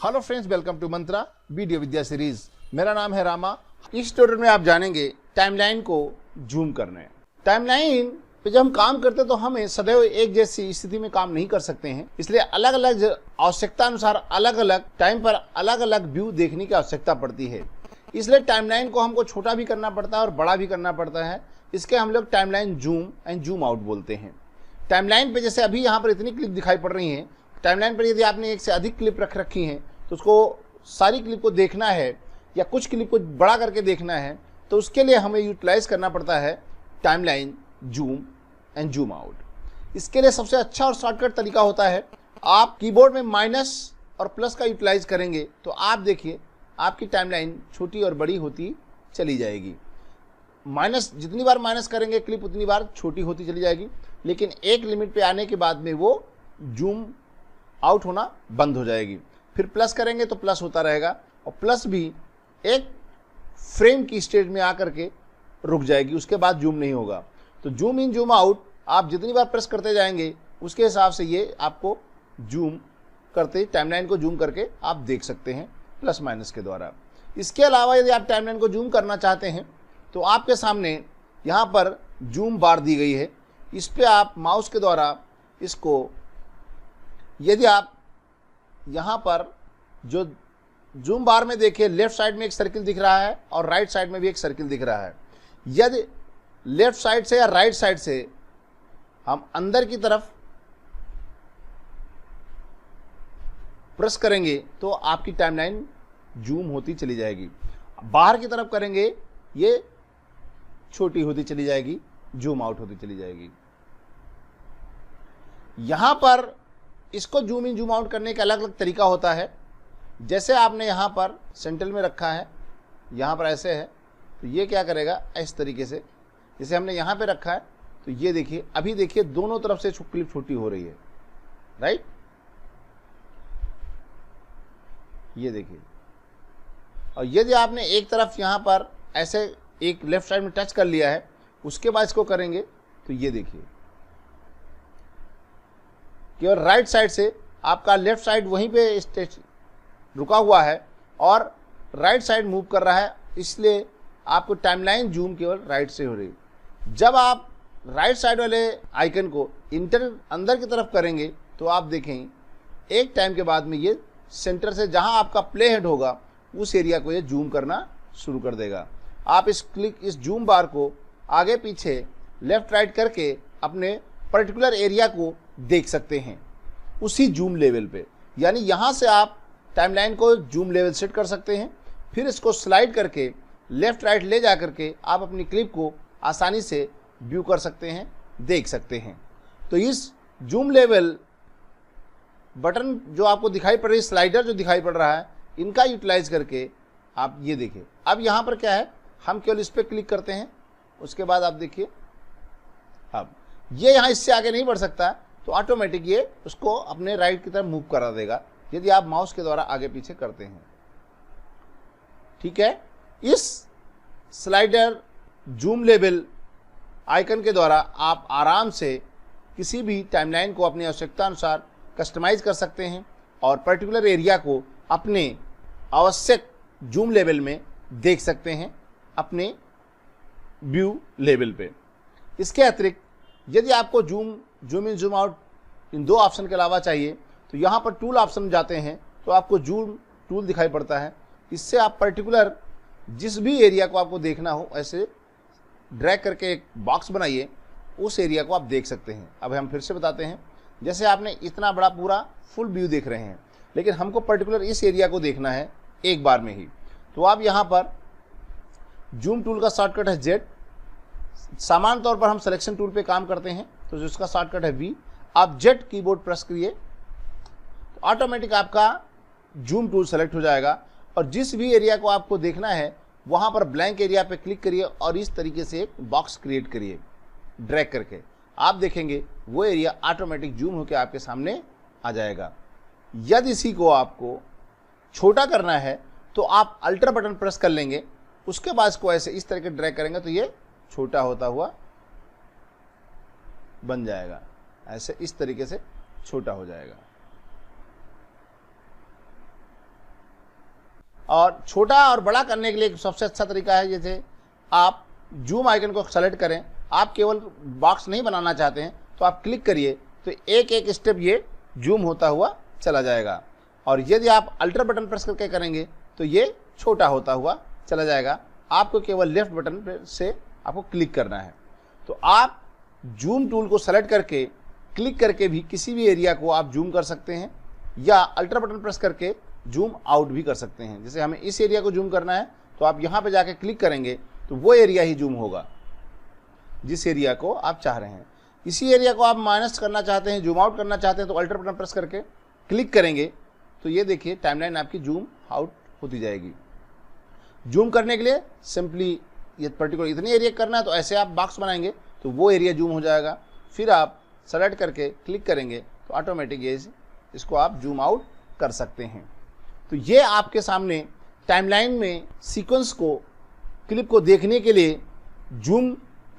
Hello friends, welcome to Mantra video Vidya series. मेरा नाम है रामा। इस ट्यूटोरियल में आप जानेंगे टाइमलाइन को जूम करने। टाइमलाइन पे जब हम काम करते हैं तो हमें सदैव एक जैसी स्थिति में काम नहीं कर सकते हैं, इसलिए अलग अलग आवश्यकता अनुसार अलग अलग टाइम पर अलग अलग व्यू देखने की आवश्यकता पड़ती है। इसलिए टाइमलाइन को हमको छोटा भी करना पड़ता है और बड़ा भी करना पड़ता है। इसके हम लोग timeline zoom and zoom out बोलते हैं। टाइमलाइन पे जैसे अभी यहाँ पर इतनी क्लिप दिखाई पड़ रही हैं, टाइमलाइन पर यदि आपने एक से अधिक क्लिप रख रखी हैं तो उसको सारी क्लिप को देखना है या कुछ क्लिप को बड़ा करके देखना है, तो उसके लिए हमें यूटिलाइज करना पड़ता है timeline zoom and zoom out. इसके लिए सबसे अच्छा और शॉर्टकट तरीका होता है, आप कीबोर्ड में माइनस और प्लस का यूटिलाइज करेंगे तो आप देखिए आपकी टाइमलाइन छोटी और बड़ी होती चली जाएगी। माइनस जितनी बार माइनस करेंगे क्लिप उतनी बार छोटी होती चली जाएगी, लेकिन एक लिमिट पे आने के बाद में वो जूम आउट होना बंद हो जाएगी। फिर प्लस करेंगे तो प्लस होता रहेगा और प्लस भी एक फ्रेम की स्टेज में आकर के रुक जाएगी, उसके बाद जूम नहीं होगा। तो जूम इन जूम आउट आप जितनी बार प्रेस करते जाएंगे उसके हिसाब से ये आपको जूम करते टाइमलाइन को जूम करके आप देख सकते हैं प्लस माइनस के द्वारा। इसके अलावा यदि आप टाइमलाइन को जूम करना चाहते हैं तो आपके सामने यहाँ पर जूम बार दी गई है। इस पर आप माउस के द्वारा इसको, यदि आप यहाँ पर जो जूम बार में देखिए लेफ्ट साइड में एक सर्किल दिख रहा है और राइट साइड में भी एक सर्किल दिख रहा है। यदि लेफ्ट साइड से या राइट साइड से हम अंदर की तरफ प्रेस करेंगे तो आपकी टाइमलाइन जूम होती चली जाएगी। बाहर की तरफ करेंगे ये छोटी होती चली जाएगी, जूम आउट होती चली जाएगी। यहां पर इसको जूम इन जूम आउट करने का अलग अलग तरीका होता है। जैसे आपने यहाँ पर सेंटर में रखा है, यहाँ पर ऐसे है तो ये क्या करेगा इस तरीके से, जैसे हमने यहाँ पे रखा है तो ये देखिए अभी देखिए दोनों तरफ से क्लिप छोटी हो रही है, राइट। ये देखिए, और यदि आपने एक तरफ यहाँ पर ऐसे एक लेफ्ट साइड में टच कर लिया है उसके बाद इसको करेंगे तो ये देखिए केवल राइट साइड से आपका लेफ्ट साइड वहीं पे रुका हुआ है और राइट साइड मूव कर रहा है, इसलिए आपको टाइमलाइन जूम केवल राइट से हो रही है। जब आप राइट साइड वाले आइकन को अंदर की तरफ करेंगे तो आप देखें एक टाइम के बाद में ये सेंटर से जहां आपका प्ले हेड होगा उस एरिया को ये जूम करना शुरू कर देगा। आप इस जूम बार को आगे पीछे लेफ्ट राइट करके अपने पर्टिकुलर एरिया को देख सकते हैं उसी जूम लेवल पे। यानी यहाँ से आप टाइमलाइन को जूम लेवल सेट कर सकते हैं, फिर इसको स्लाइड करके लेफ्ट राइट ले जा करके आप अपनी क्लिप को आसानी से व्यू कर सकते हैं, देख सकते हैं। तो इस जूम लेवल बटन जो आपको दिखाई पड़ रही है, स्लाइडर जो दिखाई पड़ रहा है, इनका यूटिलाइज करके आप ये देखिए। अब यहाँ पर क्या है, हम केवल इस पर क्लिक करते हैं, उसके बाद आप देखिए अब ये यहाँ इससे आगे नहीं बढ़ सकता तो ऑटोमेटिक ये उसको अपने राइट की तरफ मूव करा देगा यदि आप माउस के द्वारा आगे पीछे करते हैं। ठीक है, इस स्लाइडर जूम लेवल आइकन के द्वारा आप आराम से किसी भी टाइमलाइन को अपनी आवश्यकता अनुसार कस्टमाइज कर सकते हैं और पर्टिकुलर एरिया को अपने आवश्यक जूम लेवल में देख सकते हैं अपने व्यू लेवल पे। इसके अतिरिक्त यदि आपको zoom in zoom out in दो ऑप्शन के अलावा चाहिए तो यहाँ पर टूल ऑप्शन जाते हैं तो आपको जूम टूल दिखाई पड़ता है। इससे आप पर्टिकुलर जिस भी एरिया को आपको देखना हो ऐसे ड्रैग करके एक बॉक्स बनाइए, उस एरिया को आप देख सकते हैं। अब हम फिर से बताते हैं, जैसे आपने इतना बड़ा पूरा फुल व्यू देख रहे हैं, लेकिन हमको पर्टिकुलर इस एरिया को देखना है एक बार में ही, तो आप यहाँ पर जूम टूल का शॉर्टकट है जेड। सामान्य तौर पर हम सिलेक्शन टूल पे काम करते हैं तो जिसका शॉर्टकट है वी। आप जेड कीबोर्ड प्रेस करिए तो ऑटोमेटिक आपका जूम टूल सेलेक्ट हो जाएगा और जिस भी एरिया को आपको देखना है वहां पर ब्लैंक एरिया पे क्लिक करिए और इस तरीके से एक बॉक्स क्रिएट करिए ड्रैग करके। आप देखेंगे वो एरिया ऑटोमेटिक जूम होकर आपके सामने आ जाएगा। यदि इसी को आपको छोटा करना है तो आप अल्टर बटन प्रेस कर लेंगे, उसके बाद इसको ऐसे इस तरह के ड्रैग करेंगे तो ये छोटा होता हुआ बन जाएगा, ऐसे इस तरीके से छोटा हो जाएगा। और छोटा और बड़ा करने के लिए सबसे अच्छा तरीका है, जैसे आप जूम आइकन को सेलेक्ट करें, आप केवल बॉक्स नहीं बनाना चाहते हैं तो आप क्लिक करिए तो एक एक स्टेप ये जूम होता हुआ चला जाएगा। और यदि आप अल्टर बटन प्रेस करके करेंगे तो ये छोटा होता हुआ चला जाएगा। आपको केवल लेफ्ट बटन से आपको क्लिक करना है। तो आप जूम टूल को सेलेक्ट करके क्लिक करके भी किसी भी एरिया को आप जूम कर सकते हैं या अल्टर बटन प्रेस करके जूम आउट भी कर सकते हैं। जैसे हमें इस एरिया को जूम करना है तो आप यहाँ पे जाके क्लिक करेंगे तो वो एरिया ही जूम होगा जिस एरिया को आप चाह रहे हैं। इसी एरिया को आप माइनस करना चाहते हैं, जूम आउट करना चाहते हैं तो अल्टर बटन प्रेस करके क्लिक करेंगे तो ये देखिए टाइमलाइन आपकी जूम आउट होती जाएगी। जूम करने के लिए सिंपली ये पर्टिकुलर इतने एरिया करना है तो ऐसे आप बॉक्स बनाएंगे तो वो एरिया जूम हो जाएगा। फिर आप सेलेक्ट करके क्लिक करेंगे तो ऑटोमेटिक ये इसको आप जूम आउट कर सकते हैं। तो ये आपके सामने टाइमलाइन में सीक्वेंस को, क्लिप को देखने के लिए जूम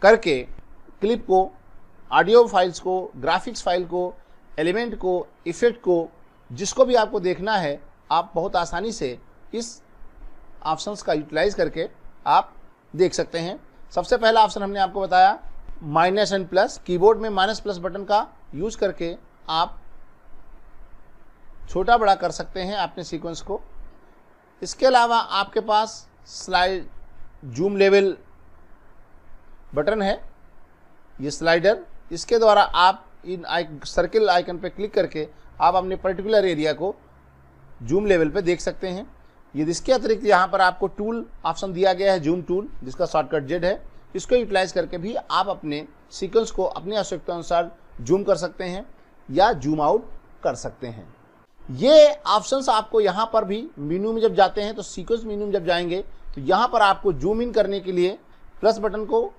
करके क्लिप को, ऑडियो फाइल्स को, ग्राफिक्स फाइल को, एलिमेंट को, इफेक्ट को, जिसको भी आपको देखना है आप बहुत आसानी से इस ऑप्शंस का यूटिलाइज करके आप देख सकते हैं। सबसे पहला ऑप्शन हमने आपको बताया माइनस एंड प्लस। कीबोर्ड में माइनस प्लस बटन का यूज करके आप छोटा बड़ा कर सकते हैं अपने सीक्वेंस को। इसके अलावा आपके पास स्लाइड जूम लेवल बटन है, ये स्लाइडर, इसके द्वारा आप इन सर्किल आइकन पे क्लिक करके आप अपने पर्टिकुलर एरिया को जूम लेवल पे देख सकते हैं। ये इसके अतिरिक्त यहाँ पर आपको टूल ऑप्शन दिया गया है, जूम टूल, जिसका शॉर्टकट जेड है। इसको यूटिलाइज करके भी आप अपने सीक्वेंस को अपनी आवश्यकता अनुसार जूम कर सकते हैं या जूम आउट कर सकते हैं। ये ऑप्शंस आपको यहाँ पर भी मेनू में जब जाते हैं तो सीक्वेंस मेनू में जब जाएंगे तो यहाँ पर आपको जूम इन करने के लिए प्लस बटन को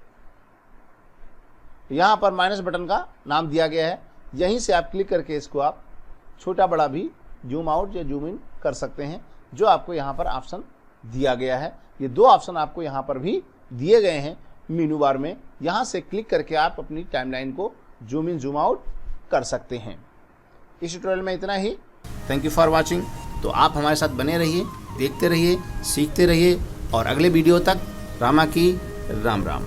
यहाँ पर माइनस बटन का नाम दिया गया है, यहीं से आप क्लिक करके इसको आप छोटा बड़ा भी जूम आउट या जूम इन कर सकते हैं, जो आपको यहाँ पर ऑप्शन दिया गया है। ये दो ऑप्शन आपको यहाँ पर भी दिए गए हैं मेनू बार में। यहाँ से क्लिक करके आप अपनी टाइमलाइन को जूम इन जूम आउट कर सकते हैं। इस ट्यूटोरियल में इतना ही। Thank you for watching. तो आप हमारे साथ बने रहिए, देखते रहिए, सीखते रहिए और अगले वीडियो तक रामा की राम राम।